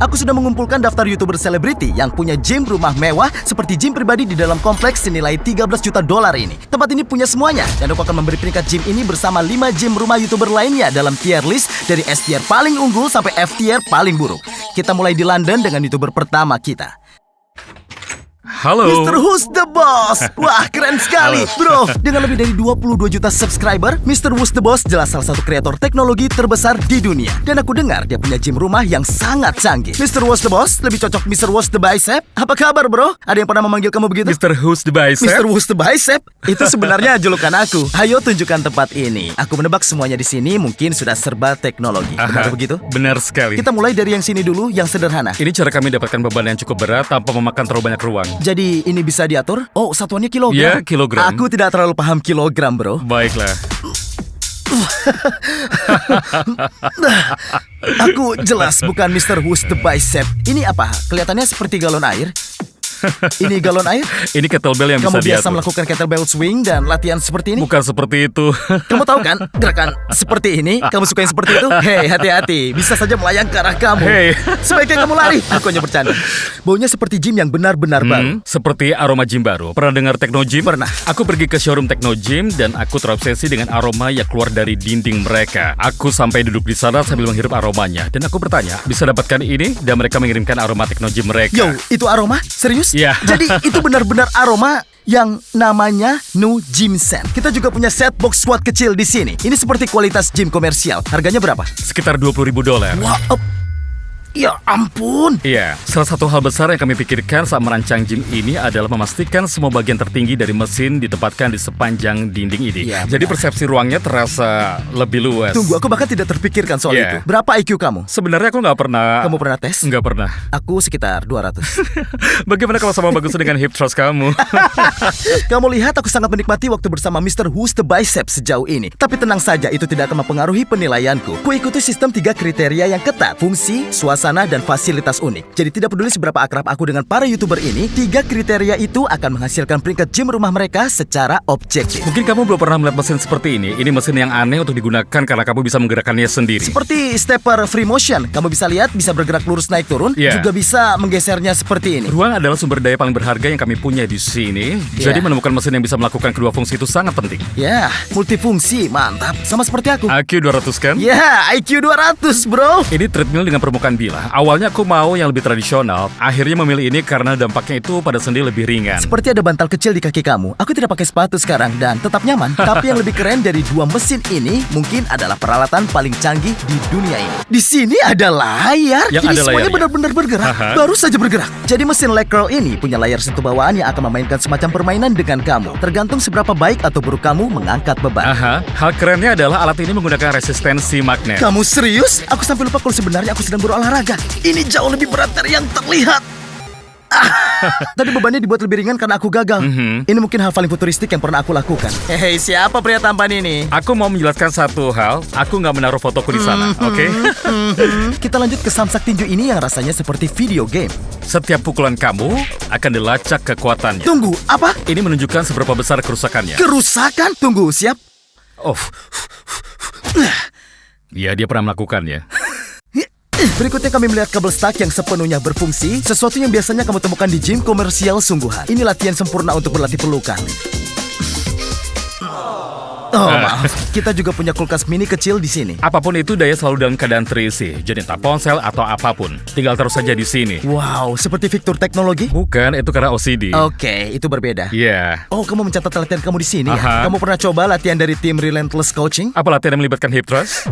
Aku sudah mengumpulkan daftar YouTuber selebriti yang punya gym rumah mewah seperti gym pribadi di dalam kompleks senilai 13 juta dolar ini. Tempat ini punya semuanya, dan aku akan memberi peringkat gym ini bersama 5 gym rumah YouTuber lainnya dalam tier list dari S tier paling unggul sampai F tier paling buruk. Kita mulai di London dengan YouTuber pertama kita. Halo. Mr. Who's the Boss. Wah, keren sekali, bro. Dengan lebih dari 22 juta subscriber, Mr. Who's the Boss jelas salah satu kreator teknologi terbesar di dunia. Dan aku dengar dia punya gym rumah yang sangat canggih. Mr. Who's the Boss lebih cocok Mr. Who's the Bicep. Apa kabar, bro? Ada yang pernah memanggil kamu begitu? Mr. Who's the Bicep? Mr. Who's the Bicep? Itu sebenarnya julukan aku. Ayo tunjukkan tempat ini. Aku menebak semuanya di sini mungkin sudah serba teknologi. Benar begitu? Benar sekali. Kita mulai dari yang sini dulu, yang sederhana. Ini cara kami dapatkan beban yang cukup berat tanpa memakan terlalu banyak ruang. Jadi ini bisa diatur? Oh, satuannya kilogram? Ya, kilogram. Aku tidak terlalu paham kilogram, bro. Baiklah. Aku jelas bukan Mr. Who's the Bicep. Ini apa? Kelihatannya seperti galon air. Ini galon air? Ini kettlebell yang Kamu bisa biasa diatur. melakukan kettlebell swing dan latihan seperti ini? Bukan seperti itu. Kamu tahu kan gerakan seperti ini? Kamu suka yang seperti itu? Hei, hati-hati. Bisa saja melayang ke arah kamu. Hei. Sebaiknya kamu lari. Aku hanya bercanda. Baunya seperti gym yang benar-benar baru. Seperti aroma gym baru. Pernah dengar Techno Gym? Pernah. Aku pergi ke showroom Techno Gym dan aku terobsesi dengan aroma yang keluar dari dinding mereka. Aku sampai duduk di sana sambil menghirup aromanya. Dan aku bertanya, bisa dapatkan ini? Dan mereka mengirimkan aroma Techno Gym mereka. Yo, itu aroma? Serius? Iya. Jadi itu benar-benar aroma yang namanya No Gym Scent. Kita juga punya set box squat kecil di sini. Ini seperti kualitas gym komersial. Harganya berapa? Sekitar $20.000. Wow. Ya ampun. Iya, salah satu hal besar yang kami pikirkan saat merancang gym ini adalah memastikan semua bagian tertinggi dari mesin ditempatkan di sepanjang dinding ini. Iya, Jadi benar. persepsi ruangnya terasa lebih luas. Tunggu, aku bahkan tidak terpikirkan soal Iya. itu. Berapa IQ kamu? Sebenarnya aku nggak pernah. Kamu pernah tes? Nggak pernah. Aku sekitar 200. Bagaimana kalau sama bagus dengan hip thrust kamu? Kamu lihat aku sangat menikmati waktu bersama Mr. Who's the Bicep sejauh ini. Tapi tenang saja, itu tidak akan mempengaruhi penilaianku. Kuikuti sistem 3 kriteria yang ketat: fungsi, suasana, dan fasilitas unik. Jadi tidak peduli seberapa akrab aku dengan para YouTuber ini, 3 kriteria itu akan menghasilkan peringkat gym rumah mereka secara objektif. Mungkin kamu belum pernah melihat mesin seperti ini. Ini mesin yang aneh untuk digunakan karena kamu bisa menggerakkannya sendiri. Seperti stepper free motion, kamu bisa lihat bisa bergerak lurus naik turun, Iya. juga bisa menggesernya seperti ini. Ruang adalah sumber daya paling berharga yang kami punya di sini. Iya. Jadi menemukan mesin yang bisa melakukan kedua fungsi itu sangat penting. Ya, multifungsi, mantap. Sama seperti aku. IQ 200 kan? Ya, IQ 200, bro. Ini treadmill dengan permukaan bilah. Awalnya aku mau yang lebih tradisional. Akhirnya memilih ini karena dampaknya itu pada sendi lebih ringan. Seperti ada bantal kecil di kaki kamu. Aku tidak pakai sepatu sekarang dan tetap nyaman. Tapi yang lebih keren dari 2 mesin ini mungkin adalah peralatan paling canggih di dunia ini. Di sini ada layar. Yang Jadi ada semuanya layarnya. benar-benar bergerak. Aha. Baru saja bergerak. Jadi mesin leg curl ini punya layar sentuh bawaan yang akan memainkan semacam permainan dengan kamu. Tergantung seberapa baik atau buruk kamu mengangkat beban. Aha, hal kerennya adalah alat ini menggunakan resistensi magnet. Kamu serius? Aku sampai lupa kalau sebenarnya aku sedang berolahraga. Ini jauh lebih berat dari yang terlihat. Tadi bebannya dibuat lebih ringan karena aku gagal. Ini mungkin hal paling futuristik yang pernah aku lakukan. Hei, siapa pria tampan ini? Aku mau menjelaskan satu hal. Aku nggak menaruh fotoku di sana, oke? Kita lanjut ke samsak tinju ini yang rasanya seperti video game. Setiap pukulan kamu akan dilacak kekuatannya. Tunggu, apa? Ini menunjukkan seberapa besar kerusakannya. Kerusakan? Tunggu, siap? Oh, ya dia pernah melakukannya. Berikutnya kami melihat kabel stuck yang sepenuhnya berfungsi, sesuatu yang biasanya kamu temukan di gym komersial sungguhan. Ini latihan sempurna untuk berlatih pelukan. Oh, maaf. Kita juga punya kulkas mini kecil di sini. Apapun itu, daya selalu dalam keadaan terisi. Jadi entah ponsel atau apapun, tinggal taruh saja di sini. Wow, seperti fitur teknologi? Bukan, itu karena OCD. Oke, itu berbeda. Iya. Oh, kamu mencatat latihan kamu di sini ya? Aha. Kamu pernah coba latihan dari tim Relentless Coaching? Apa latihan yang melibatkan hip thrust?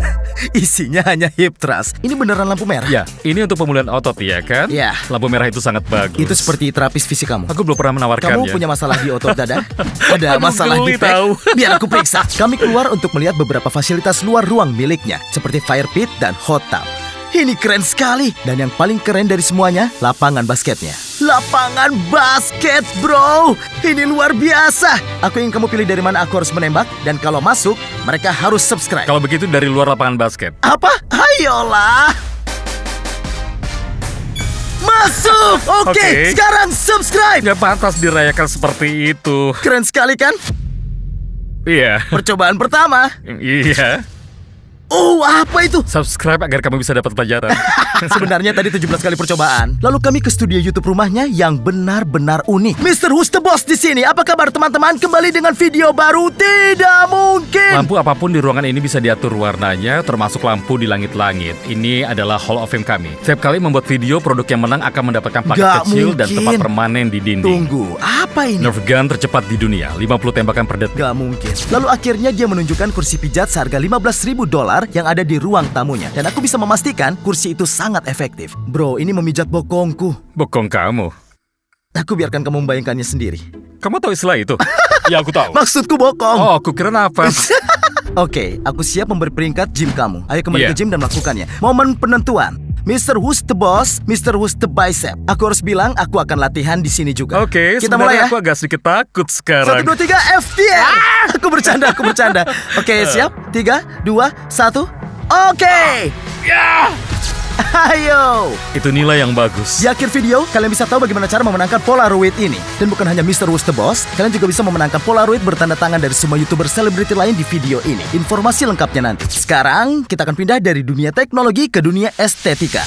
Isinya hanya hip thrust. Ini beneran lampu merah? Ya, ini untuk pemulihan otot, ya kan? Ya. Lampu merah itu sangat bagus. Itu seperti terapis fisik kamu. Aku belum pernah menawarkannya. Kamu punya masalah di otot dada? Ada Aduh, masalah di geli tahu. Biar aku periksa. Kami keluar untuk melihat beberapa fasilitas luar ruang miliknya, seperti fire pit dan hot tub. Ini keren sekali. Dan yang paling keren dari semuanya, lapangan basketnya. Lapangan basket, bro. Ini luar biasa. Aku ingin kamu pilih dari mana aku harus menembak. Dan kalau masuk, mereka harus subscribe. Kalau begitu dari luar lapangan basket. Apa? Ayolah. Masuk. Oke, Oke. sekarang subscribe. Nggak pantas dirayakan seperti itu. Keren sekali kan? Iya. Percobaan pertama. Iya. Oh, apa itu? Subscribe agar kamu bisa dapat pelajaran. Sebenarnya tadi 17 kali percobaan. Lalu kami ke studio YouTube rumahnya yang benar-benar unik. Mr. Who's the Boss di sini. Apa kabar teman-teman? Kembali dengan video baru. Tidak mungkin. Lampu apapun di ruangan ini bisa diatur warnanya, termasuk lampu di langit-langit. Ini adalah Hall of Fame kami. Setiap kali membuat video, produk yang menang akan mendapatkan plaket Gak kecil dan mungkin. tempat permanen di dinding. Tunggu, apa ini? Nerf gun tercepat di dunia, 50 tembakan per detik. Gak mungkin. Lalu akhirnya dia menunjukkan kursi pijat seharga $15.000 yang ada di ruang tamunya. Dan aku bisa memastikan kursi itu sangat efektif. Bro, ini memijat bokongku. Bokong kamu. Aku biarkan kamu membayangkannya sendiri. Kamu tahu istilah itu? Ya, aku tahu. Maksudku bokong. Oh, aku kira nafas. Oke, aku siap memberi peringkat gym kamu. Ayo kembali Iya. ke gym dan melakukannya. Momen penentuan. Mr. Who's the Boss, Mr. Who's the Bicep. Aku harus bilang aku akan latihan di sini juga. Oke, kita mulai sebenarnya ya. aku agak sedikit takut 1, sekarang. 2, 3, FTN. Aku bercanda. Oke, siap? 3, 2, 1. Oke. Ya! Ayo. Itu nilai yang bagus. Di akhir video, kalian bisa tahu bagaimana cara memenangkan Polaroid ini. Dan bukan hanya Mr. Who's the Boss, kalian juga bisa memenangkan Polaroid bertanda tangan dari semua YouTuber selebriti lain di video ini. Informasi lengkapnya nanti. Sekarang, kita akan pindah dari dunia teknologi ke dunia estetika.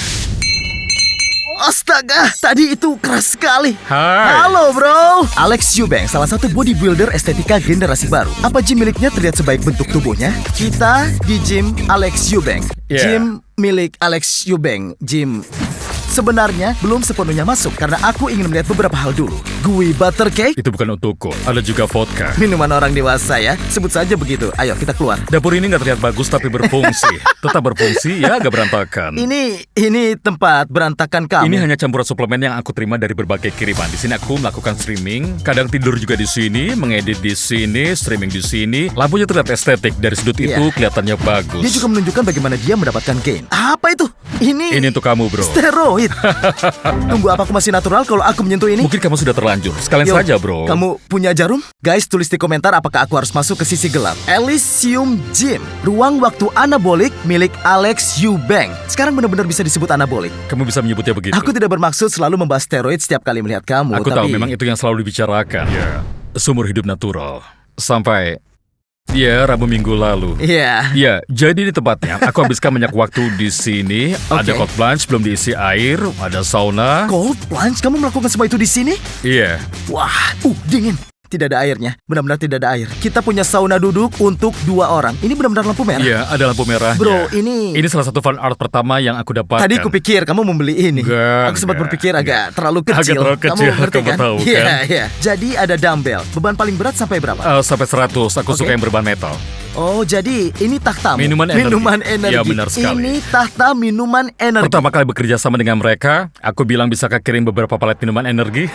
Astaga, tadi itu keras sekali. Hai. Halo bro. Alex Eubank, salah satu bodybuilder estetika generasi baru. Apa gym miliknya terlihat sebaik bentuk tubuhnya? Kita di gym Alex Eubank. Yeah. Gym milik Alex Eubank. Gym sebenarnya belum sepenuhnya masuk karena aku ingin melihat beberapa hal dulu. Gooey butter cake, Itu bukan untukku. Ada juga vodka. minuman orang dewasa ya. Sebut saja begitu. Ayo kita keluar. Dapur ini nggak terlihat bagus tapi berfungsi. Tetap berfungsi ya, agak berantakan. Ini tempat berantakan kamu. Ini hanya campuran suplemen yang aku terima dari berbagai kiriman. Di sini aku melakukan streaming, kadang tidur juga di sini, mengedit di sini, streaming di sini. Lampunya terlihat estetik, dari sudut Iya. itu kelihatannya bagus. Dia juga menunjukkan bagaimana dia mendapatkan gain. Apa itu? Ini untuk kamu, bro. Steroid. Tunggu, apa aku masih natural kalau aku menyentuh ini? Mungkin kamu sudah terlanjur. Sekalian Yo, saja, bro. Kamu punya jarum? Guys, tulis di komentar apakah aku harus masuk ke sisi gelap. Elysium Gym, ruang waktu anabolik milik Alex Eubank. Sekarang benar-benar bisa disebut anabolik. Kamu bisa menyebutnya begitu. Aku tidak bermaksud selalu membahas steroid setiap kali melihat kamu. Aku tapi... tahu memang itu yang selalu dibicarakan. Ya, seumur hidup natural. Sampai Rabu minggu lalu. Iya. Ya, jadi di tempatnya aku habiskan banyak waktu di sini. Ada Oke. cold plunge belum diisi air, ada sauna. Cold plunge? Kamu melakukan semua itu di sini? Iya. Wah, dingin. Tidak ada airnya. Benar-benar tidak ada air. Kita punya sauna duduk untuk 2 orang. Ini benar-benar lampu merah. Iya, ada lampu merah. Bro, ini salah satu fan art pertama yang aku dapatkan. tadi kupikir kamu membeli ini. Enggak, Aku sempat enggak, berpikir agak terlalu Agak kecil. terlalu kecil, Kamu ngerti kamu kan? tahu, Iya, kan? iya. Jadi ada dumbbell. Beban paling berat sampai berapa? Sampai 100. Aku Oke. suka yang berbahan metal. Oh, jadi ini tahtamu. Minuman energi. energi. Iya, benar sekali. Ini tahta minuman energi. Pertama kali bekerja sama dengan mereka, aku bilang bisakah kirim beberapa palet minuman energi?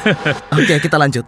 Oke, kita lanjut.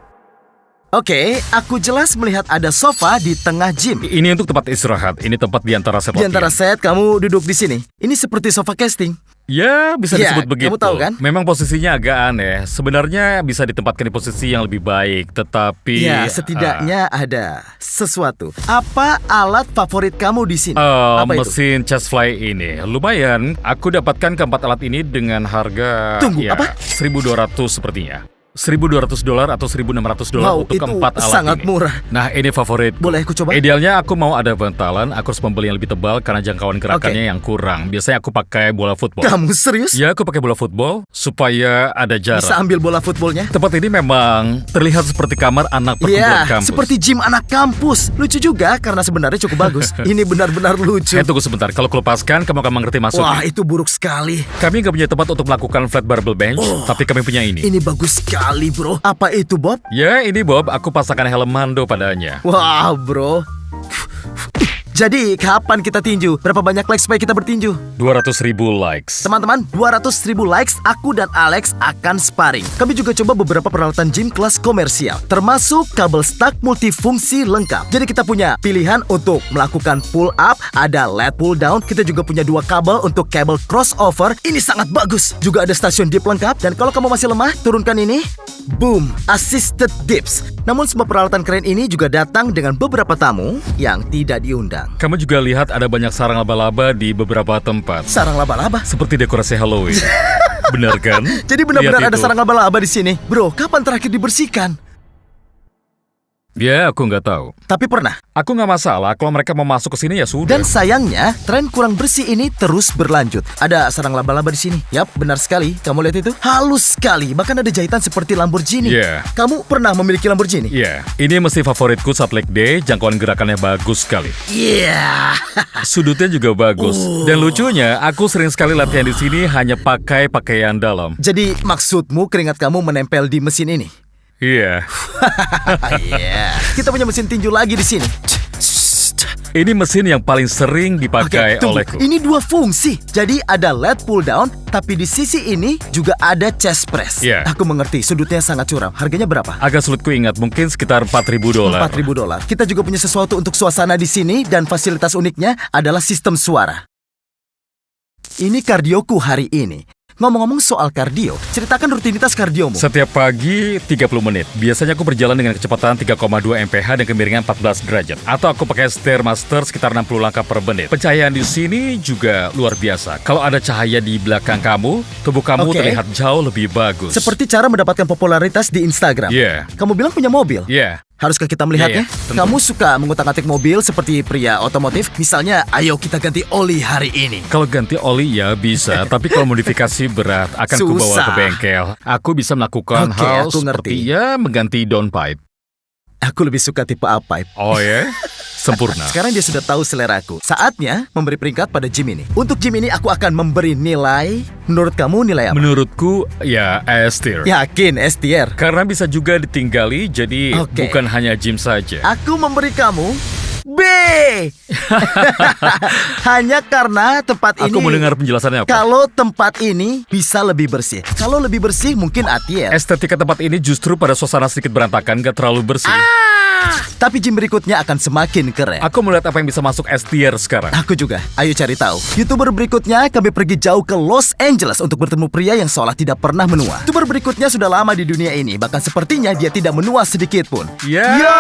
Oke, aku jelas melihat ada sofa di tengah gym. Ini untuk tempat istirahat. Ini tempat di antara set Di antara latihan. set, kamu duduk di sini. Ini seperti sofa casting. Ya, bisa Ya, disebut begitu. kamu tahu kan? Memang posisinya agak aneh. Sebenarnya bisa ditempatkan di posisi yang lebih baik, tetapi Ya, setidaknya ada sesuatu. Apa alat favorit kamu di sini? Ah, Apa itu? mesin chest fly ini lumayan. Aku dapatkan keempat alat ini dengan harga Tunggu, apa? 1.200 sepertinya. $1.200 atau $1.600 Wow, untuk itu keempat alat sangat ini. murah. Nah, ini favorit. Boleh aku coba? Idealnya aku mau ada bantalan, aku harus membeli yang lebih tebal karena jangkauan gerakannya yang kurang. Biasanya aku pakai bola football. Kamu serius? Ya, aku pakai bola football supaya ada jarak. Bisa ambil bola footballnya? Tempat ini memang terlihat seperti kamar anak perkumpulan Iya, kampus. seperti gym anak kampus. Lucu juga karena sebenarnya cukup bagus. Ini benar-benar lucu. Tunggu sebentar, kalau kulepaskan kamu akan mengerti maksudnya. Wah, itu buruk sekali. Kami nggak punya tempat untuk melakukan flat barbell bench, tapi kami punya ini. Ini bagus sekali, bro. Apa itu, Bob? Ya, ini Bob, aku pasangkan helm Mando padanya. Wah, bro. Jadi, kapan kita tinju? Berapa banyak likes supaya kita bertinju? 200.000 likes. Teman-teman, 200.000 likes, aku dan Alex akan sparring. Kami juga coba beberapa peralatan gym kelas komersial, termasuk kabel stuck multifungsi lengkap. Jadi kita punya pilihan untuk melakukan pull up, ada lat pull down, kita juga punya 2 kabel untuk kabel crossover. Ini sangat bagus. Juga ada stasiun dip lengkap, dan kalau kamu masih lemah, turunkan ini. Boom, assisted dips. Namun semua peralatan keren ini juga datang dengan beberapa tamu yang tidak diundang. Kamu juga lihat ada banyak sarang laba-laba di beberapa tempat. Sarang laba-laba. Seperti dekorasi Halloween. Benar kan? Jadi benar-benar Lihat ada itu. sarang laba-laba di sini. Bro, kapan terakhir dibersihkan? Ya, aku nggak tahu. Tapi pernah. Aku nggak masalah, kalau mereka mau masuk ke sini ya sudah. Dan sayangnya, tren kurang bersih ini terus berlanjut. Ada sarang laba-laba di sini. Yap, benar sekali. Kamu lihat itu? Halus sekali. Bahkan ada jahitan seperti Lamborghini. Iya. Kamu pernah memiliki Lamborghini? Ya, ini mesin favoritku saat leg day, jangkauan gerakannya bagus sekali. Iya. Sudutnya juga bagus. Dan lucunya, aku sering sekali latihan di sini hanya pakai pakaian dalam. Jadi maksudmu keringat kamu menempel di mesin ini? Iya. Iya. Kita punya mesin tinju lagi di sini. Ini mesin yang paling sering dipakai tunggu. olehku. Ini dua fungsi. Jadi ada lat pull down, tapi di sisi ini juga ada chest press. Iya. Aku mengerti, sudutnya sangat curam. Harganya berapa? Agak sulit ku ingat, mungkin sekitar $4.000. $4.000. Kita juga punya sesuatu untuk suasana di sini dan fasilitas uniknya adalah sistem suara. Ini kardioku hari ini. Ngomong-ngomong soal kardio, ceritakan rutinitas kardiomu. Setiap pagi 30 menit. Biasanya aku berjalan dengan kecepatan 3,2 mph dan kemiringan 14 derajat. Atau aku pakai Stairmaster sekitar 60 langkah per menit. Pencahayaan di sini juga luar biasa. Kalau ada cahaya di belakang kamu, tubuh kamu Oke. terlihat jauh lebih bagus. Seperti cara mendapatkan popularitas di Instagram. Iya. Kamu bilang punya mobil. Iya. Haruskah kita melihatnya? Iya, tentu. Kamu suka mengutak-atik mobil seperti pria otomotif? Misalnya, ayo kita ganti oli hari ini. Kalau ganti oli ya bisa, tapi kalau modifikasi berat akan kubawa Susah. ke bengkel. Aku bisa melakukan Oke, hal aku seperti ngerti. ya mengganti downpipe. Aku lebih suka tipe A-pipe. Oh ya? Sempurna. Sekarang dia sudah tahu seleraku. Saatnya memberi peringkat pada gym ini. Untuk gym ini aku akan memberi nilai. Menurut kamu nilai apa? Menurutku ya S tier. Yakin, S tier. Karena bisa juga ditinggali, jadi Oke. bukan hanya gym saja. Aku memberi kamu B. Hanya karena tempat ini. Aku mendengar penjelasannya apa? Kalau tempat ini bisa lebih bersih. Kalau lebih bersih mungkin A tier. Estetika tempat ini justru pada suasana sedikit berantakan, gak terlalu bersih. Tapi gym berikutnya akan semakin keren. Aku melihat apa yang bisa masuk S tier sekarang. Aku juga. Ayo cari tahu. YouTuber berikutnya kami pergi jauh ke Los Angeles untuk bertemu pria yang seolah tidak pernah menua. YouTuber berikutnya sudah lama di dunia ini, bahkan sepertinya dia tidak menua sedikit pun. Ya. Yo,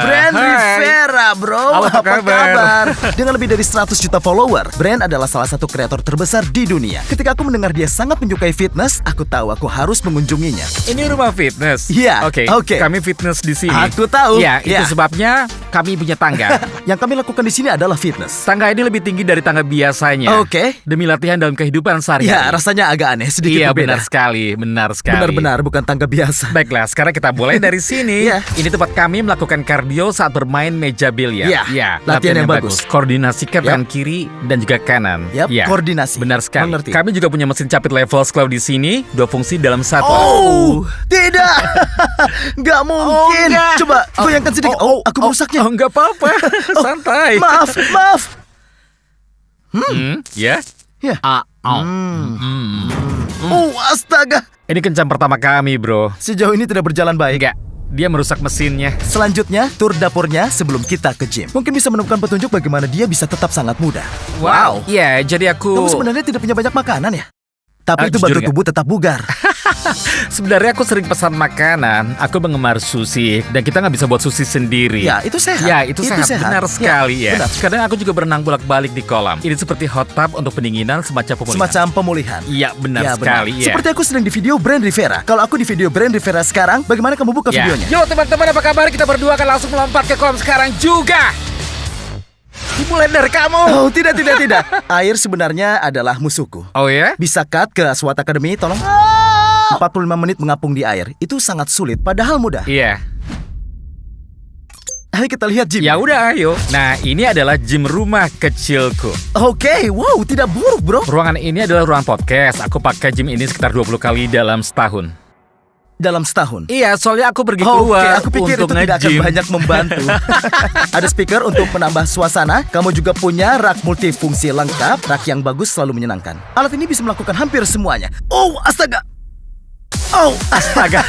Brand Hai. Rivera, bro. Halo, apa kabar? Dengan lebih dari 100 juta follower, Brand adalah salah satu kreator terbesar di dunia. Ketika aku mendengar dia sangat menyukai fitness, aku tahu aku harus mengunjunginya. Ini rumah fitness. Iya, Oke. oke. Kami fitness di sini. Aku tahu. Ya, itu Ya. sebabnya kami punya tangga. Yang kami lakukan di sini adalah fitness. Tangga ini lebih tinggi dari tangga biasanya. Oke. Demi latihan dalam kehidupan sehari-hari. Ya, rasanya agak aneh, sedikit Iya, berbeda. benar sekali, benar sekali. Benar-benar bukan tangga biasa. Baiklah, sekarang kita mulai dari sini. Iya. Ini tempat kami melakukan kardio saat bermain meja biliar. Iya, Ya, latihan yang bagus. Koordinasikan tangan kiri dan juga kanan. Yap, Ya, koordinasi. Benar sekali. Mengerti. Kami juga punya mesin capit level sclaw di sini, 2 fungsi dalam satu. Oh, tidak. Nggak mungkin. enggak. Coba goyangkan sedikit. Oh, aku merusaknya. Oh, enggak apa-apa. Santai. Maaf, maaf. Ya. Ya. Oh. Oh, astaga. Ini kencan pertama kami, bro. Sejauh ini tidak berjalan baik. Enggak, dia merusak mesinnya. Selanjutnya, tur dapurnya sebelum kita ke gym. Mungkin bisa menemukan petunjuk bagaimana dia bisa tetap sangat muda. Wow. Iya, jadi aku... Kamu sebenarnya tidak punya banyak makanan ya? Tapi itu jujur bantu nggak? tubuh tetap bugar. Sebenarnya aku sering pesan makanan. Aku penggemar sushi dan kita nggak bisa buat sushi sendiri. Ya, itu sehat. Ya, itu sehat. Benar sekali ya. benar. Kadang aku juga berenang bolak-balik di kolam. Ini seperti hot tub untuk pendinginan semacam pemulihan. Semacam pemulihan. Iya, benar Ya, sekali ya. Seperti aku sedang di video Brand Rivera. Kalau aku di video Brand Rivera sekarang, bagaimana kamu buka Ya. videonya? Yo teman-teman, apa kabar? Kita berdua akan langsung melompat ke kolam sekarang juga. Dimulai dari kamu. Oh, tidak. Air sebenarnya adalah musuhku. Oh ya? Bisa cut ke SWAT Academy, tolong? 45 menit mengapung di air. Itu sangat sulit, padahal mudah. Iya. Ayo kita lihat gym. Ya udah, ayo. Nah, ini adalah gym rumah kecilku. Oke, wow, tidak buruk, bro. Ruangan ini adalah ruang podcast. Aku pakai gym ini sekitar 20 kali dalam setahun. Dalam setahun. Iya, soalnya aku pergi Oke, keluar aku pikir untuk itu tidak akan nge-gym. banyak membantu. Ada speaker untuk menambah suasana. Kamu juga punya rak multifungsi lengkap. Rak yang bagus selalu menyenangkan. Alat ini bisa melakukan hampir semuanya. Oh, astaga. Oh, Astaga,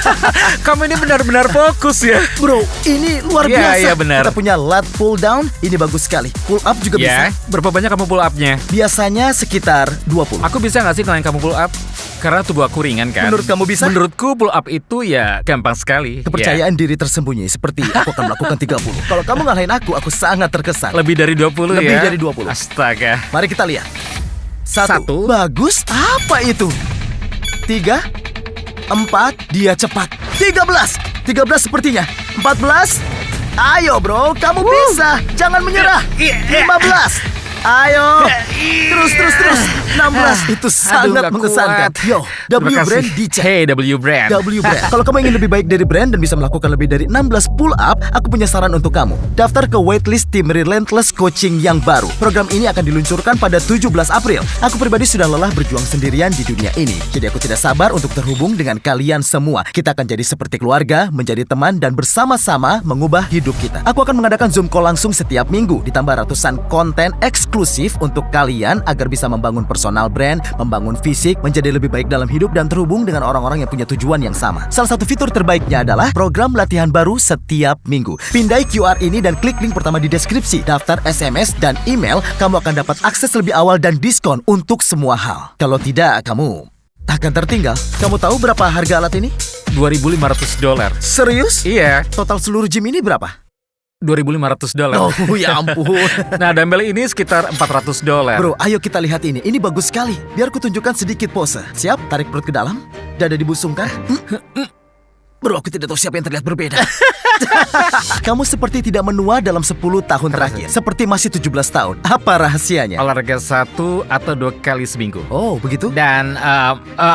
kamu ini benar-benar fokus ya. bro, ini luar Iya, biasa. iya, benar. Kita punya lat pull down. Ini bagus sekali. Pull up juga Ya, bisa. berapa banyak kamu pull up-nya? Biasanya sekitar 20. Aku bisa nggak sih ngelain kamu pull up? Karena tubuh aku ringan kan. Menurut kamu bisa? Menurutku pull up itu ya gampang sekali. Kepercayaan diri tersembunyi seperti aku akan melakukan 30. Kalau kamu ngalahin aku sangat terkesan. Ya. Lebih dari 20 Lebih ya? dari 20. Astaga. Mari kita lihat. Satu. Bagus. Apa itu? 3, 4. Dia cepat. 13 sepertinya. 14. Ayo bro, kamu bisa. Jangan menyerah. 15. Ayo. Terus. 16. Itu sangat nggak mengesankan. kuat. Yo, W Terima kasih. Brand dicek. Hey, W Brand. W Brand. Kalau kamu ingin lebih baik dari brand dan bisa melakukan lebih dari 16 pull up, aku punya saran untuk kamu. Daftar ke waitlist tim Relentless Coaching yang baru. Program ini akan diluncurkan pada 17 April. Aku pribadi sudah lelah berjuang sendirian di dunia ini. Jadi aku tidak sabar untuk terhubung dengan kalian semua. Kita akan jadi seperti keluarga, menjadi teman, dan bersama-sama mengubah hidup kita. Aku akan mengadakan Zoom call langsung setiap minggu, ditambah ratusan konten eksklusif untuk kalian agar bisa membangun personal brand, membangun fisik, menjadi lebih baik dalam hidup, dan terhubung dengan orang-orang yang punya tujuan yang sama. Salah satu fitur terbaiknya adalah program latihan baru setiap minggu. Pindai QR ini dan klik link pertama di deskripsi. Daftar SMS dan email, kamu akan dapat akses lebih awal dan diskon untuk semua hal. Kalau tidak, kamu akan tertinggal. Kamu tahu berapa harga alat ini? $2.500. Serius? Iya, Total seluruh gym ini berapa? $2.500. Oh ya ampun. Nah, dumbbell ini sekitar $400. Bro, ayo kita lihat ini. Ini bagus sekali. Biar ku tunjukkan sedikit pose. Siap? Tarik perut ke dalam. Dada dibusungkan. Bro, aku tidak tahu siapa yang terlihat berbeda. Kamu seperti tidak menua dalam 10 tahun terakhir. Seperti masih 17 tahun. Apa rahasianya? Olahraga 1 atau 2 kali seminggu. Oh, begitu? Dan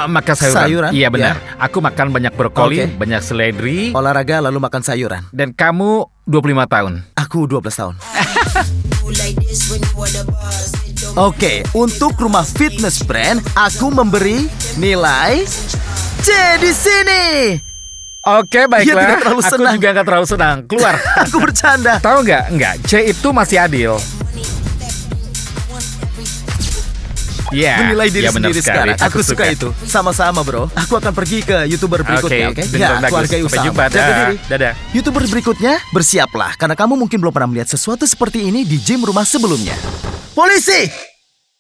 makan sayuran. Sayuran? Iya benar. Aku makan banyak brokoli, Oke. banyak seledri. Olahraga lalu makan sayuran. Dan kamu 25 tahun. Aku 12 tahun. Oke, untuk rumah fitness brand, aku memberi nilai C di sini. Oke, Dia baiklah. tidak terlalu Aku senang. juga nggak terlalu senang. Keluar. Aku bercanda. Tahu nggak? Nggak. C itu masih adil. Iya. Menilai diri ya, benar sendiri sekali. sekarang. Aku suka itu. Sama-sama bro. Aku akan pergi ke YouTuber berikutnya, oke? dan Ya, bagus. aku hargai Sampai usaha. jumpa. Jaga Dadah. diri. Dadah. YouTuber berikutnya, bersiaplah. Karena kamu mungkin belum pernah melihat sesuatu seperti ini di gym rumah sebelumnya. Polisi!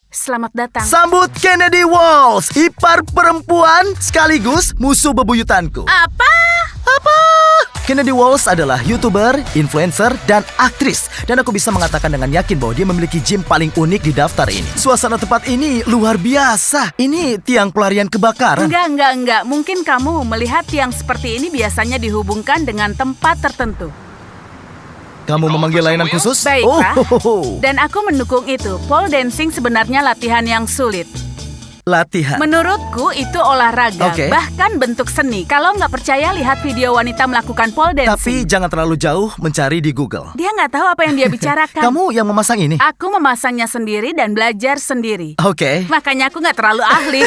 Selamat datang. Sambut Kennedy Walls, ipar perempuan sekaligus musuh bebuyutanku. Apa? Kennedy Walls adalah YouTuber, influencer, dan aktris. Dan aku bisa mengatakan dengan yakin bahwa dia memiliki gym paling unik di daftar ini. Suasana tempat ini luar biasa. Ini tiang pelarian kebakaran. Enggak. Mungkin kamu melihat tiang seperti ini biasanya dihubungkan dengan tempat tertentu. Kamu memanggil layanan khusus? Baiklah. Oh, Dan aku mendukung itu. Pole dancing sebenarnya latihan yang sulit. latihan. Menurutku itu olahraga, Oke. bahkan bentuk seni. Kalau nggak percaya, lihat video wanita melakukan pole Tapi dancing. jangan terlalu jauh mencari di Google. Dia nggak tahu apa yang dia bicarakan. Kamu yang memasang ini? Aku memasangnya sendiri dan belajar sendiri. Oke. Makanya aku nggak terlalu ahli.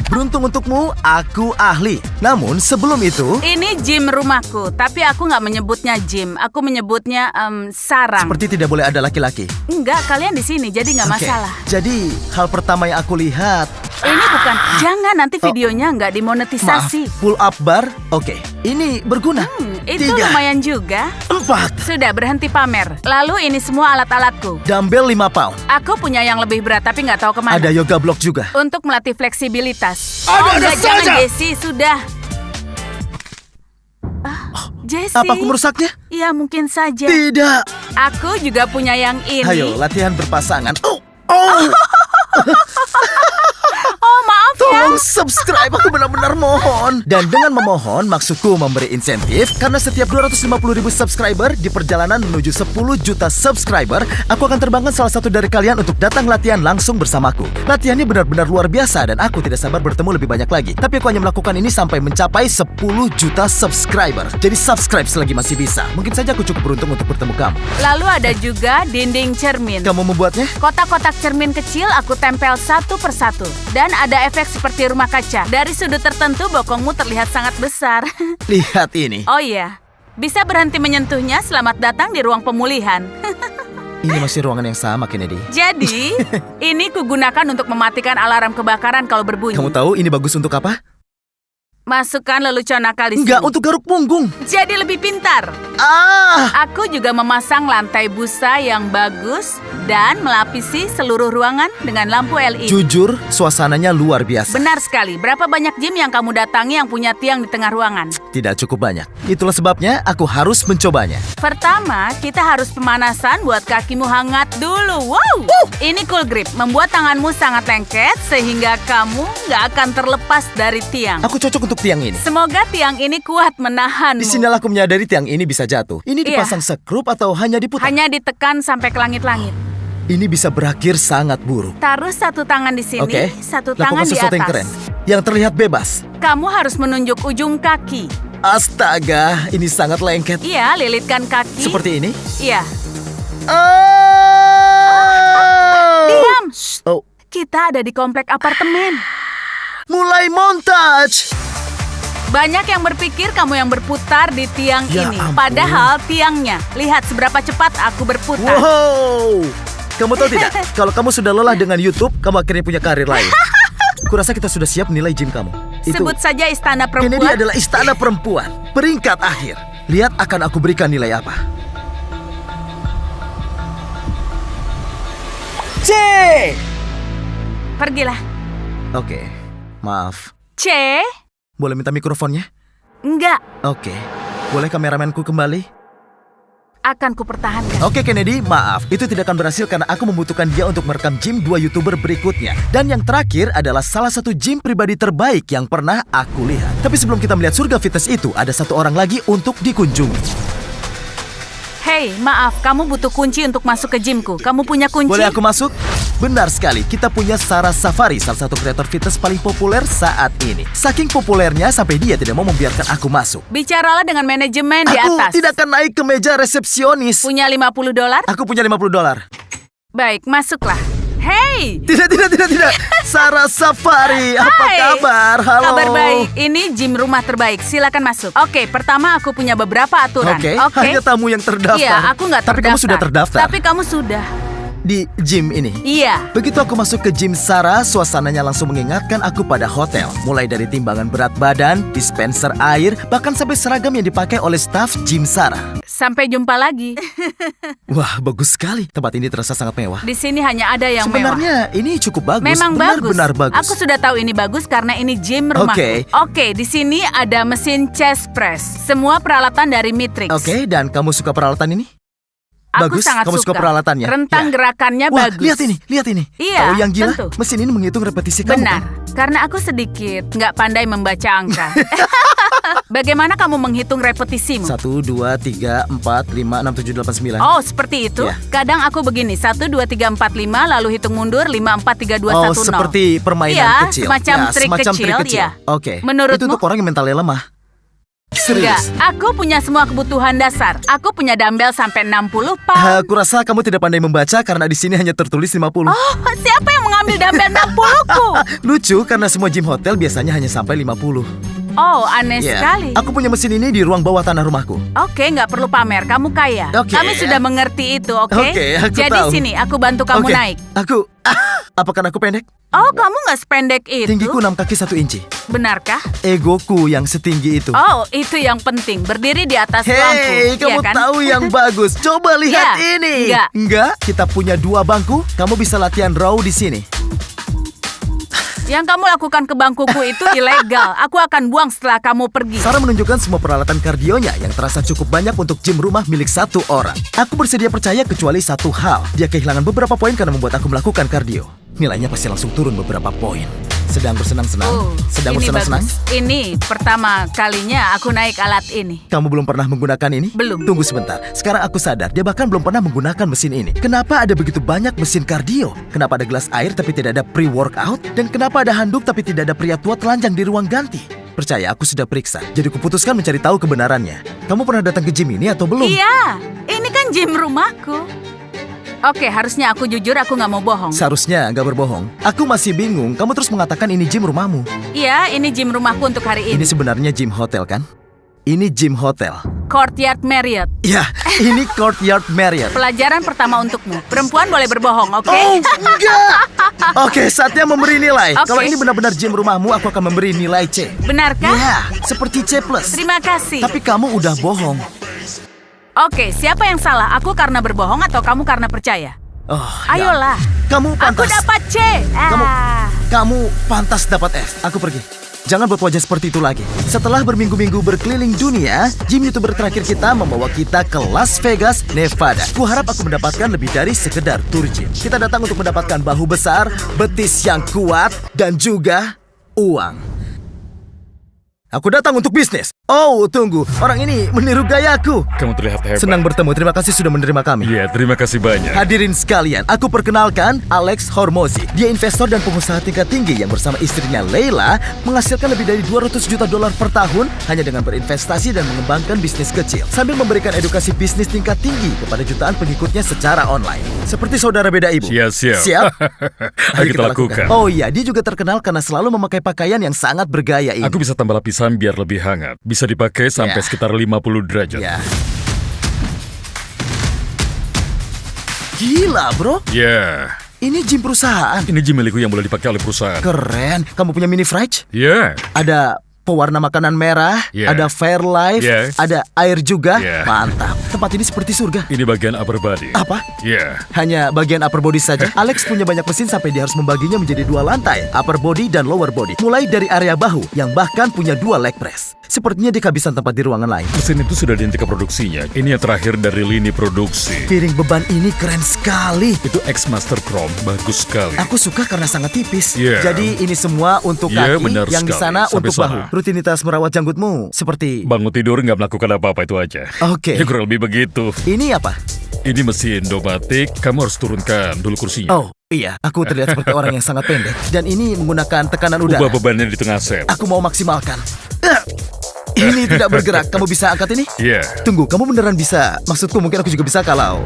Beruntung untukmu, aku ahli. Namun sebelum itu, Ini gym rumahku, tapi aku nggak menyebutnya gym. Aku menyebutnya sarang. seperti tidak boleh ada laki-laki. Enggak, kalian di sini, jadi nggak Oke. masalah. Jadi, hal pertama yang aku lihat, Ini bukan, jangan nanti videonya nggak maaf, dimonetisasi. pull up bar. Oke, ini berguna. Itu 3, lumayan juga. 4, Sudah, berhenti pamer. Lalu ini semua alat-alatku. dumbbell 5 pound. Aku punya yang lebih berat, tapi nggak tahu kemana. Ada yoga block juga. Untuk melatih fleksibilitas. Ada Udah, jangan saja. Jessie, sudah. Jessie. Apa aku merusaknya? Iya, mungkin saja. Tidak. Aku juga punya yang ini. Ayo, latihan berpasangan. Oh, Oh, maaf ya. tolong subscribe, aku benar-benar mohon. Dan dengan memohon, maksudku memberi insentif. Karena setiap 250.000 subscriber di perjalanan menuju 10 juta subscriber, aku akan terbangkan salah satu dari kalian untuk datang latihan langsung bersamaku. Latihannya benar-benar luar biasa dan aku tidak sabar bertemu lebih banyak lagi. Tapi aku hanya melakukan ini sampai mencapai 10 juta subscriber. Jadi subscribe selagi masih bisa. Mungkin saja aku cukup beruntung untuk bertemu kamu. Lalu ada juga dinding cermin. Kamu membuatnya? Kotak-kotak cermin kecil aku tempel satu persatu. Dan ada efek seperti rumah kaca. Dari sudut tertentu bokongmu terlihat sangat besar. Lihat ini. Oh iya, bisa berhenti menyentuhnya. Selamat datang di ruang pemulihan. Ini masih ruangan yang sama, Kennedy. Jadi, ini kugunakan untuk mematikan alarm kebakaran kalau berbunyi. Kamu tahu ini bagus untuk apa? Masukkan lelucon nakal di sini. Enggak, untuk garuk punggung. Jadi lebih pintar. Ah! Aku juga memasang lantai busa yang bagus dan melapisi seluruh ruangan dengan lampu LED. Jujur, suasananya luar biasa. Benar sekali. Berapa banyak gym yang kamu datangi yang punya tiang di tengah ruangan? Tidak cukup banyak. Itulah sebabnya aku harus mencobanya. Pertama, kita harus pemanasan buat kakimu hangat dulu. Wow! Ini cool grip, membuat tanganmu sangat lengket sehingga kamu nggak akan terlepas dari tiang. Aku cocok untuk untuk tiang ini. Semoga tiang ini kuat menahanmu. Di sinilah aku menyadari tiang ini bisa jatuh. Ini Iya. dipasang sekrup atau hanya diputar? Hanya ditekan sampai ke langit-langit. Ini bisa berakhir sangat buruk. Taruh satu tangan di sini, Oke, satu tangan lakukan di sesuatu yang atas. keren. Yang terlihat bebas. Kamu harus menunjuk ujung kaki. Astaga, ini sangat lengket. Iya, lilitkan kaki. Seperti ini. Iya. Oh! Diam. Oh, Kita ada di komplek apartemen. mulai montage. Banyak yang berpikir kamu yang berputar di tiang Ya ini. ampun. Padahal tiangnya. Lihat seberapa cepat aku berputar. Wow. Kamu tahu tidak? Kalau kamu sudah lelah dengan YouTube, kamu akhirnya punya karir lain. Kurasa kita sudah siap nilai gym kamu. Sebut saja istana Kennedy perempuan. adalah istana perempuan. Peringkat akhir. Lihat akan aku berikan nilai apa. C. Pergilah. Oke, maaf. C. Boleh minta mikrofonnya? Enggak. Oke. Boleh kameramenku kembali? Akan kupertahankan. Oke Kennedy, maaf. Itu tidak akan berhasil karena aku membutuhkan dia untuk merekam gym 2 YouTuber berikutnya. Dan yang terakhir adalah salah satu gym pribadi terbaik yang pernah aku lihat. Tapi sebelum kita melihat surga fitness itu, ada satu orang lagi untuk dikunjungi. Hei, maaf. Kamu butuh kunci untuk masuk ke gymku. Kamu punya kunci? Boleh aku masuk? Benar sekali, kita punya Sarah Safari, salah satu kreator fitness paling populer saat ini. Saking populernya sampai dia tidak mau membiarkan aku masuk. Bicaralah dengan manajemen di Aku atas. tidak akan naik ke meja resepsionis. Punya $50? Aku punya $50. Baik, masuklah. Hei! Tidak. Sarah Safari, apa Hai. kabar? Halo. Kabar baik. Ini gym rumah terbaik. Silakan masuk. Oke, pertama aku punya beberapa aturan. Oke, hanya tamu yang terdaftar. Iya, aku nggak Tapi terdaftar. kamu sudah terdaftar Tapi kamu sudah. di gym ini. Iya. Begitu aku masuk ke gym Sarah, suasananya langsung mengingatkan aku pada hotel. Mulai dari timbangan berat badan, dispenser air, bahkan sampai seragam yang dipakai oleh staf gym Sarah. Sampai jumpa lagi. Wah, bagus sekali. Tempat ini terasa sangat mewah. Di sini hanya ada yang mewah. Sebenarnya ini cukup bagus. Memang bagus. Benar-benar bagus. Aku sudah tahu ini bagus karena ini gym rumahku. Oke. Oke, di sini ada mesin chest press. Semua peralatan dari Matrix. Oke, dan kamu suka peralatan ini? Aku Bagus, sangat kamu suka suka peralatannya? Rentang Ya. gerakannya Wah, bagus. lihat ini. Iya, Tahu yang gila? tentu. Mesin ini menghitung repetisi kamu. Benar, Kan? karena aku sedikit nggak pandai membaca angka. Bagaimana kamu menghitung repetisimu? 1, 2, 3, 4, 5, 6, 7, 8, 9. Oh, seperti itu? Ya. Kadang aku begini, 1, 2, 3, 4, 5, lalu hitung mundur, 5, 4, 3, 2, 1, 0. Seperti permainan Iya, kecil. semacam Ya, trik semacam kecil, trik kecil. iya. Oke. Menurutmu? Itu untuk orang yang mentalnya lemah. Enggak, Serius. aku punya semua kebutuhan dasar. Aku punya dumbbell sampai 60 pound. Aku rasa kamu tidak pandai membaca karena di sini hanya tertulis 50. Oh, siapa yang mengambil dumbbell 60-ku? Lucu karena semua gym hotel biasanya hanya sampai 50. Oh, aneh Ya. sekali. Aku punya mesin ini di ruang bawah tanah rumahku. Oke, nggak perlu pamer. Kamu kaya. Oke. Kami sudah mengerti itu, oke? Oke, aku Jadi tahu. sini, aku bantu kamu Oke, naik. Aku apakah aku pendek? Oh, kamu nggak sependek itu? Tinggiku 6 kaki 1 inci. Benarkah? Egoku yang setinggi itu. Oh, itu yang penting. Berdiri di atas lampu. Hei, kamu iya kan? tahu yang bagus. Coba lihat Ya, ini. enggak. Kita punya 2 bangku. Kamu bisa latihan row di sini. Yang kamu lakukan ke bangkuku itu ilegal. Aku akan buang setelah kamu pergi. Sarah menunjukkan semua peralatan kardionya yang terasa cukup banyak untuk gym rumah milik satu orang. Aku bersedia percaya kecuali satu hal. Dia kehilangan beberapa poin karena membuat aku melakukan kardio. Nilainya pasti langsung turun beberapa poin. Sedang bersenang-senang. Sedang ini bersenang-senang. bagus. Ini pertama kalinya aku naik alat ini. Kamu belum pernah menggunakan ini? Belum. Tunggu sebentar. Sekarang aku sadar, dia bahkan belum pernah menggunakan mesin ini. Kenapa ada begitu banyak mesin kardio? Kenapa ada gelas air tapi tidak ada pre-workout? Dan kenapa ada handuk tapi tidak ada pria tua telanjang di ruang ganti? Percaya, aku sudah periksa. Jadi kuputuskan mencari tahu kebenarannya. Kamu pernah datang ke gym ini atau belum? Iya, ini kan gym rumahku. Oke, harusnya aku jujur, aku nggak mau bohong. Seharusnya nggak berbohong. Aku masih bingung. Kamu terus mengatakan ini gym rumahmu. Iya, ini gym rumahku untuk hari Ini ini. sebenarnya gym hotel kan? Ini gym hotel. Courtyard Marriott. Ya, ini Courtyard Marriott. Pelajaran pertama untukmu. Perempuan boleh berbohong, oke? Oh, enggak. Oke, saatnya memberi nilai. Oke. Kalau ini benar-benar gym rumahmu, aku akan memberi nilai C. Benarkah? Ya, seperti C+. Terima kasih. Tapi kamu udah bohong. Oke, siapa yang salah? Aku karena berbohong atau kamu karena percaya? Oh, ya. Ayolah. Kamu Aku pantas. dapat C. Kamu pantas dapat F. Aku pergi. Jangan buat wajah seperti itu lagi. Setelah berminggu-minggu berkeliling dunia, gym YouTuber terakhir kita membawa kita ke Las Vegas, Nevada. Kuharap aku mendapatkan lebih dari sekedar tur gym. Kita datang untuk mendapatkan bahu besar, betis yang kuat, dan juga uang. Aku datang untuk bisnis. Oh, tunggu. Orang ini meniru gayaku. Kamu terlihat hebat. Senang bertemu. Terima kasih sudah menerima kami. Iya, terima kasih banyak. Hadirin sekalian, aku perkenalkan Alex Hormozi. Dia investor dan pengusaha tingkat tinggi yang bersama istrinya Leila menghasilkan lebih dari 200 juta dolar per tahun hanya dengan berinvestasi dan mengembangkan bisnis kecil sambil memberikan edukasi bisnis tingkat tinggi kepada jutaan pengikutnya secara online. Seperti saudara beda ibu. Siap. Siap? Ayo kita lakukan. Oh iya, dia juga terkenal karena selalu memakai pakaian yang sangat bergaya ini. Aku bisa tambah lapisan biar lebih hangat. Bisa dipakai sampai Ya. sekitar 50 derajat. Ya. Gila, bro. Ya. Ini gym perusahaan. Ini gym milikku yang boleh dipakai oleh perusahaan. Keren. Kamu punya mini fridge? Ya. Ada pewarna makanan merah, Yeah. ada Fairlife, Yeah. ada air juga. Yeah. Mantap. Tempat ini seperti surga. Ini bagian upper body. Apa? Ya. Hanya bagian upper body saja? Alex punya banyak mesin sampai dia harus membaginya menjadi 2 lantai, upper body dan lower body. Mulai dari area bahu yang bahkan punya 2 leg press. Sepertinya dia kehabisan tempat di ruangan lain. Mesin itu sudah dihentikan produksinya. Ini yang terakhir dari lini produksi. Piring beban ini keren sekali. Itu X Master Chrome, bagus sekali. Aku suka karena sangat tipis. Yeah. Jadi ini semua untuk Yeah, kaki, benar yang di sekali. sana Sampai untuk sana. bahu. Rutinitas merawat janggutmu seperti... Bangun tidur nggak melakukan apa-apa itu aja. Oke. Ya kurang lebih begitu. Ini apa? Ini mesin domatik, kamu harus turunkan dulu kursinya. Oh, iya. Aku terlihat seperti orang yang sangat pendek. Dan ini menggunakan tekanan udara. Ubah bebannya di tengah set. Aku mau maksimalkan. Ini tidak bergerak. Kamu bisa angkat ini? Iya. Tunggu, kamu beneran bisa? Maksudku mungkin aku juga bisa kalau...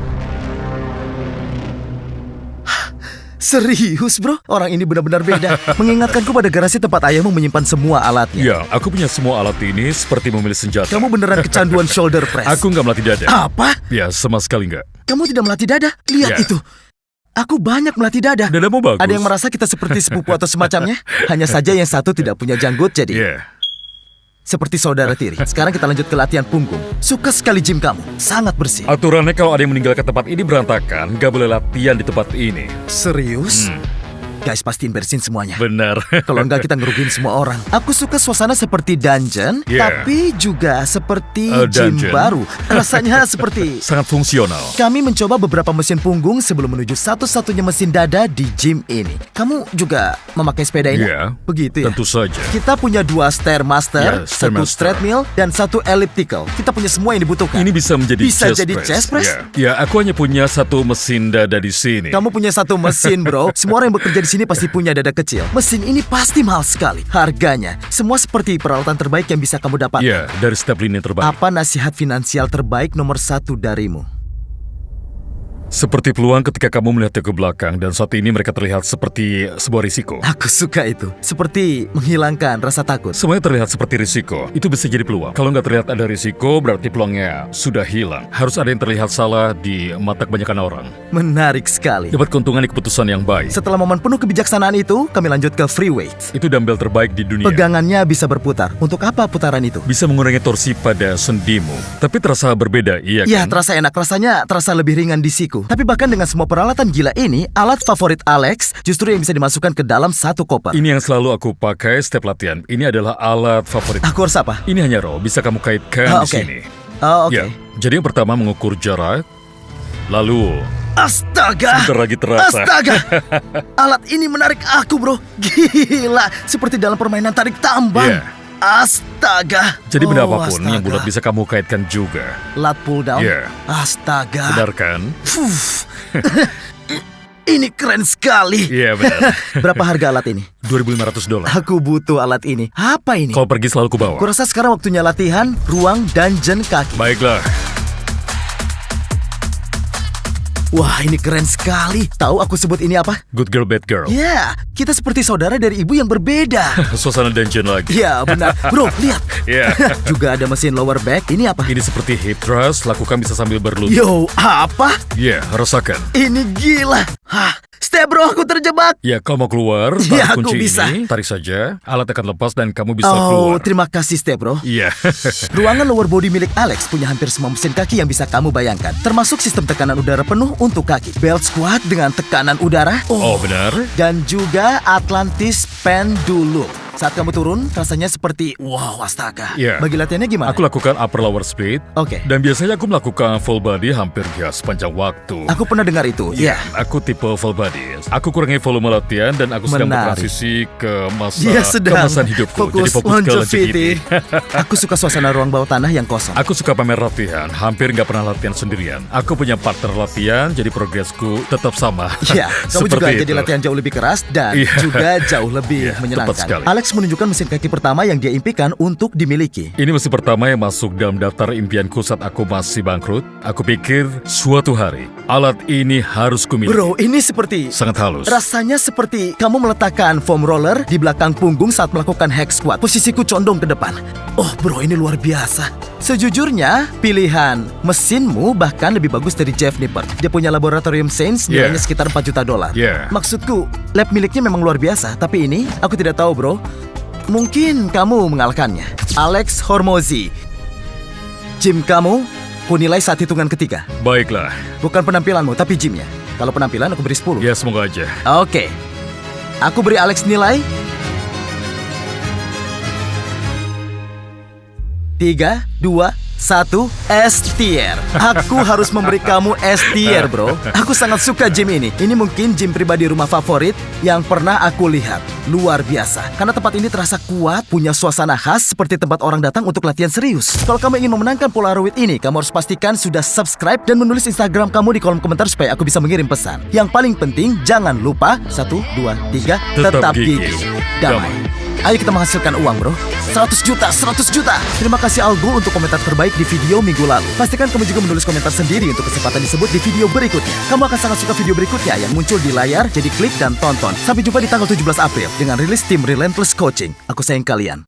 Serius, bro? Orang ini benar-benar beda. Mengingatkanku pada garasi tempat ayahmu menyimpan semua alatnya. Ya, aku punya semua alat ini seperti memilih senjata. Kamu beneran kecanduan shoulder press. Aku nggak melatih dada. Apa? Ya, sama sekali nggak. Kamu tidak melatih dada? Lihat Ya. itu. Aku banyak melatih dada. Dadamu bagus. Ada yang merasa kita seperti sepupu atau semacamnya? Hanya saja yang satu tidak punya janggut, jadi Iya. seperti saudara tiri. Sekarang kita lanjut ke latihan punggung. Suka sekali gym kamu. Sangat bersih. Aturannya kalau ada yang meninggalkan tempat ini berantakan, nggak boleh latihan di tempat ini. Serius? Guys, pastiin bersihin semuanya. Benar. Kalau enggak kita ngerugiin semua orang. Aku suka suasana seperti dungeon, Yeah. tapi juga seperti gym Dungeon. baru. Rasanya seperti... Sangat fungsional. Kami mencoba beberapa mesin punggung sebelum menuju satu-satunya mesin dada di gym ini. Kamu juga memakai sepeda ini? Iya. Begitu ya? Tentu saja. Kita punya 2 Stairmaster, Ya, 1 Stairmaster. treadmill, dan 1 elliptical. Kita punya semua yang dibutuhkan. Ini bisa menjadi Bisa chest jadi press. chest press? Ya. Ya, aku hanya punya 1 mesin dada di sini. Kamu punya 1 mesin, bro. Semua orang yang bekerja di sini pasti punya dada kecil. Mesin ini pasti mahal sekali. Harganya, semua seperti peralatan terbaik yang bisa kamu dapatkan. Ya, dari setiap lini terbaik. Apa nasihat finansial terbaik nomor 1 darimu? Seperti peluang ketika kamu melihatnya ke belakang dan saat ini mereka terlihat seperti sebuah risiko. Aku suka itu. Seperti menghilangkan rasa takut. Semuanya terlihat seperti risiko. Itu bisa jadi peluang. Kalau nggak terlihat ada risiko, berarti peluangnya sudah hilang. Harus ada yang terlihat salah di mata kebanyakan orang. Menarik sekali. Dapat keuntungan di keputusan yang baik. Setelah momen penuh kebijaksanaan itu, kami lanjut ke free weights. Itu dumbbell terbaik di dunia. Pegangannya bisa berputar. Untuk apa putaran itu? Bisa mengurangi torsi pada sendimu. Tapi terasa berbeda, iya Ya, kan? terasa enak. Rasanya terasa lebih ringan di siku. Tapi bahkan dengan semua peralatan gila ini, alat favorit Alex justru yang bisa dimasukkan ke dalam 1 koper. Ini yang selalu aku pakai setiap latihan. Ini adalah alat favorit. Aku harus apa? Ini hanya raw, bisa kamu kaitkan Ah, di oke. sini. Oh, oke. Ya, jadi yang pertama mengukur jarak, lalu Astaga! sebentar lagi terasa. Astaga! Alat ini menarik aku, bro. Gila, seperti dalam permainan tarik tambang. Iya. Astaga! Jadi benda Oh, apapun yang astaga. bulat bisa kamu kaitkan juga. Lat pull down. Iya. Astaga. Benar kan? Fuh. Ini keren sekali. Iya benar. Berapa harga alat ini? $2.500. Aku butuh alat ini. Apa ini? Kalau pergi selalu kubawa. Kurasa sekarang waktunya latihan ruang dungeon kaki. Baiklah. Wah, ini keren sekali. Tahu aku sebut ini apa? Good girl, bad girl. Ya, kita seperti saudara dari ibu yang berbeda. Suasana dungeon lagi. Ya, benar. Bro, lihat. Iya. Juga ada mesin lower back. Ini apa? Ini seperti hip thrust, lakukan bisa sambil berlutut. Yo, apa? Iya, rasakan. Ini gila. Hah, step bro, aku terjebak. Ya, kau mau keluar, Ya, tarik aku kunci bisa. ini, tarik saja, alat akan lepas dan kamu bisa Oh, keluar. terima kasih step bro. Iya. Ruangan lower body milik Alex punya hampir semua mesin kaki yang bisa kamu bayangkan. Termasuk sistem tekanan udara penuh untuk kaki. Belt squat dengan tekanan udara. Oh, benar? Dan juga Atlantis Pendulum. Saat kamu turun, rasanya seperti wow, astaga. Iya. Bagi latihannya gimana? Aku lakukan upper lower split. Oke. Dan biasanya aku melakukan full body hampir ya sepanjang waktu. Aku pernah dengar itu. Iya, Iya. aku tipe full body. Aku kurangi volume latihan dan aku sedang Menarik. bertransisi ke masa Dia sedang kemasan hidupku. fokus Jadi fokus ke longevity. Aku suka suasana ruang bawah tanah yang kosong. Aku suka pamer latihan, hampir nggak pernah latihan sendirian. Aku punya partner latihan, jadi progresku tetap sama. Iya, kamu juga Seperti jadi itu. latihan jauh lebih keras dan Iya. juga jauh lebih Iya, tepat menyenangkan. sekali. Alex menunjukkan mesin kaki pertama yang dia impikan untuk dimiliki. Ini mesin pertama yang masuk dalam daftar impianku saat aku masih bangkrut. Aku pikir suatu hari alat ini harus kumiliki. Bro, ini seperti Sangat halus. rasanya seperti kamu meletakkan foam roller di belakang punggung saat melakukan hack squat. Posisiku condong ke depan. Oh bro, ini luar biasa. Sejujurnya, pilihan mesinmu bahkan lebih bagus dari Jeff Nippert. Dia punya laboratorium Saints, nilainya Yeah. sekitar $4 juta. Yeah. Maksudku, lab miliknya memang luar biasa. Tapi ini, aku tidak tahu bro. Mungkin kamu mengalahkannya. Alex Hormozi. Gym kamu, kunilai saat hitungan ketiga. Baiklah, Bukan penampilanmu, tapi gymnya. Kalau penampilan, aku beri 10. ya semoga aja. Oke. Aku beri Alex nilai 3, 2, 1, S tier. Aku harus memberi kamu S tier, bro. Aku sangat suka gym ini. Ini mungkin gym pribadi rumah favorit yang pernah aku lihat. Luar biasa. Karena tempat ini terasa kuat, punya suasana khas seperti tempat orang datang untuk latihan serius. Kalau kamu ingin memenangkan Polaroid ini, kamu harus pastikan sudah subscribe dan menulis Instagram kamu di kolom komentar supaya aku bisa mengirim pesan. Yang paling penting, jangan lupa 1, 2, 3, tetap gigih. Damai. Ayo kita menghasilkan uang bro. 100 juta, 100 juta. Terima kasih Algo untuk komentar terbaik di video minggu lalu. Pastikan kamu juga menulis komentar sendiri untuk kesempatan disebut di video berikutnya. Kamu akan sangat suka video berikutnya yang muncul di layar, jadi klik dan tonton. Sampai jumpa di tanggal 17 April dengan rilis tim Relentless Coaching. Aku sayang kalian.